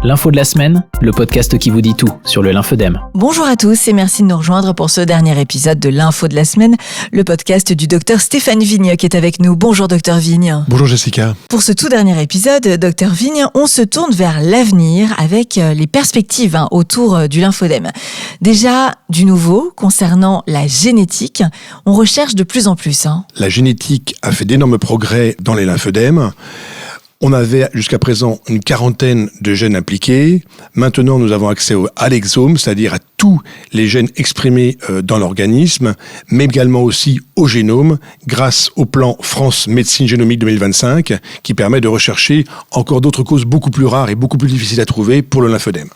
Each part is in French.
L'info de la semaine, le podcast qui vous dit tout sur le lymphodème. Bonjour à tous et merci de nous rejoindre pour ce dernier épisode de l'info de la semaine, le podcast du docteur Stéphane Vigne qui est avec nous. Bonjour docteur Vigne. Bonjour Jessica. Pour ce tout dernier épisode, docteur Vigne, on se tourne vers l'avenir avec les perspectives autour du lymphodème. Déjà, du nouveau concernant la génétique, on recherche de plus en plus. La génétique a fait d'énormes progrès dans les lymphodèmes. On avait jusqu'à présent une quarantaine de gènes impliqués. Maintenant, nous avons accès à l'exome, c'est-à-dire à tous les gènes exprimés dans l'organisme, mais également aussi au génome, grâce au plan France Médecine Génomique 2025, qui permet de rechercher encore d'autres causes beaucoup plus rares et beaucoup plus difficiles à trouver pour le lymphodème.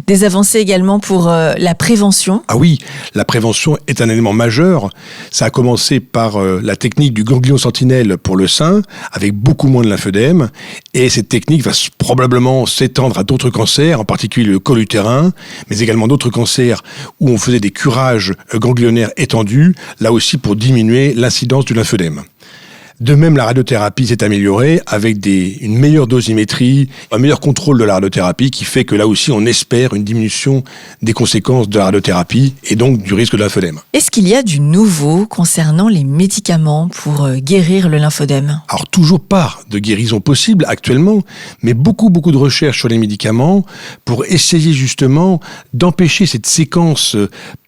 Des avancées également pour la prévention. Ah oui, la prévention est un élément majeur. Ça a commencé par la technique du ganglion sentinelle pour le sein, avec beaucoup moins de lymphodème. Et cette technique va probablement s'étendre à d'autres cancers, en particulier le col utérin, mais également d'autres cancers où on faisait des curages ganglionnaires étendus, là aussi pour diminuer l'incidence du lymphodème. De même, la radiothérapie s'est améliorée avec une meilleure dosimétrie, un meilleur contrôle de la radiothérapie qui fait que là aussi on espère une diminution des conséquences de la radiothérapie et donc du risque de lymphodème. Est-ce qu'il y a du nouveau concernant les médicaments pour guérir le lymphodème ? Alors toujours pas de guérison possible actuellement, mais beaucoup de recherches sur les médicaments pour essayer justement d'empêcher cette séquence,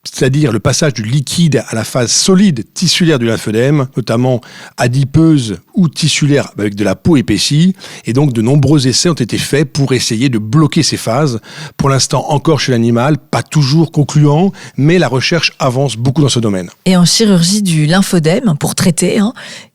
c'est-à-dire le passage du liquide à la phase solide tissulaire du lymphodème, notamment adipeuse ou tissulaire avec de la peau épaissie. Et donc de nombreux essais ont été faits pour essayer de bloquer ces phases. Pour l'instant encore chez l'animal, pas toujours concluant, mais la recherche avance beaucoup dans ce domaine. Et en chirurgie du lymphodème, pour traiter,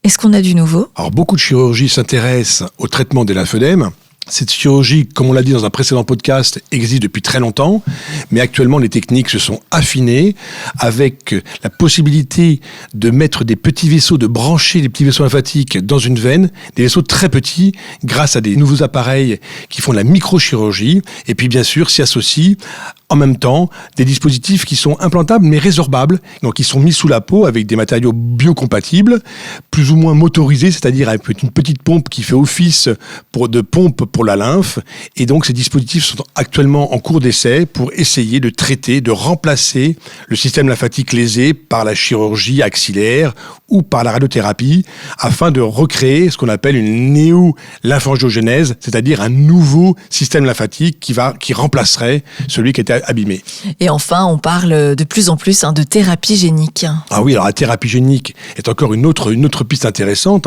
est-ce qu'on a du nouveau ? Alors beaucoup de chirurgies s'intéressent au traitement des lymphodèmes. Cette chirurgie, comme on l'a dit dans un précédent podcast, existe depuis très longtemps, mais actuellement les techniques se sont affinées avec la possibilité de mettre des petits vaisseaux, de brancher des petits vaisseaux lymphatiques dans une veine, des vaisseaux très petits, grâce à des nouveaux appareils qui font de la microchirurgie, et puis bien sûr s'y associent en même temps des dispositifs qui sont implantables mais résorbables, donc ils sont mis sous la peau avec des matériaux biocompatibles, plus ou moins motorisés, c'est-à-dire avec une petite pompe qui fait office de pompe pour la lymphe, et donc ces dispositifs sont actuellement en cours d'essai pour essayer de traiter, de remplacer le système lymphatique lésé par la chirurgie axillaire ou par la radiothérapie, afin de recréer ce qu'on appelle une néo-lymphangiogénèse, c'est-à-dire un nouveau système lymphatique qui remplacerait celui qui était abîmé. Et enfin, on parle de plus en plus de thérapie génique. Ah oui, alors la thérapie génique est encore une autre piste intéressante.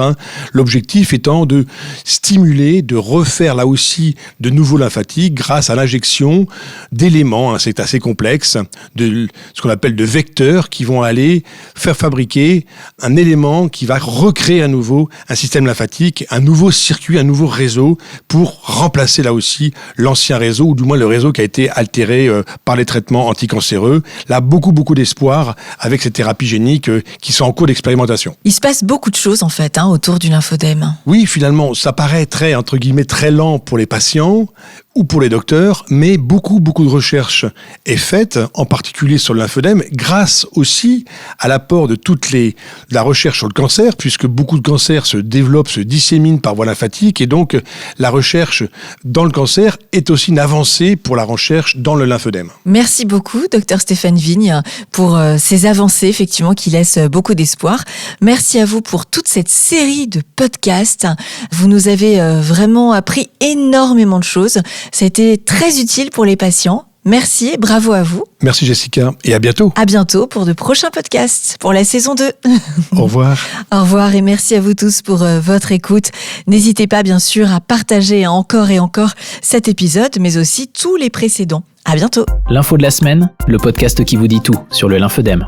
L'objectif étant de stimuler, de refaire là aussi de nouveaux lymphatiques grâce à l'injection d'éléments, c'est assez complexe, de ce qu'on appelle de vecteurs qui vont aller faire fabriquer un élément qui va recréer à nouveau un système lymphatique, un nouveau circuit, un nouveau réseau pour remplacer là aussi l'ancien réseau ou du moins le réseau qui a été altéré par les traitements anticancéreux. Là, beaucoup d'espoir avec ces thérapies géniques qui sont en cours d'expérimentation. Il se passe beaucoup de choses en fait autour du lymphodème. Oui, finalement, ça paraît très, entre guillemets, très lent pour les patients ou pour les docteurs, mais beaucoup de recherche est faite, en particulier sur le lymphodème, grâce aussi à l'apport de la recherche sur le cancer, puisque beaucoup de cancers se développent, se disséminent par voie lymphatique, et donc la recherche dans le cancer est aussi une avancée pour la recherche dans le lymphodème. Merci beaucoup, docteur Stéphane Vigne, pour ces avancées, effectivement, qui laissent beaucoup d'espoir. Merci à vous pour toute cette série de podcasts. Vous nous avez vraiment appris énormément de choses. Ça a été très utile pour les patients. Merci et bravo à vous. Merci Jessica et à bientôt. À bientôt pour de prochains podcasts, pour la saison 2. Au revoir. Au revoir et merci à vous tous pour votre écoute. N'hésitez pas bien sûr à partager encore et encore cet épisode, mais aussi tous les précédents. À bientôt. L'info de la semaine, le podcast qui vous dit tout sur le lymphodème.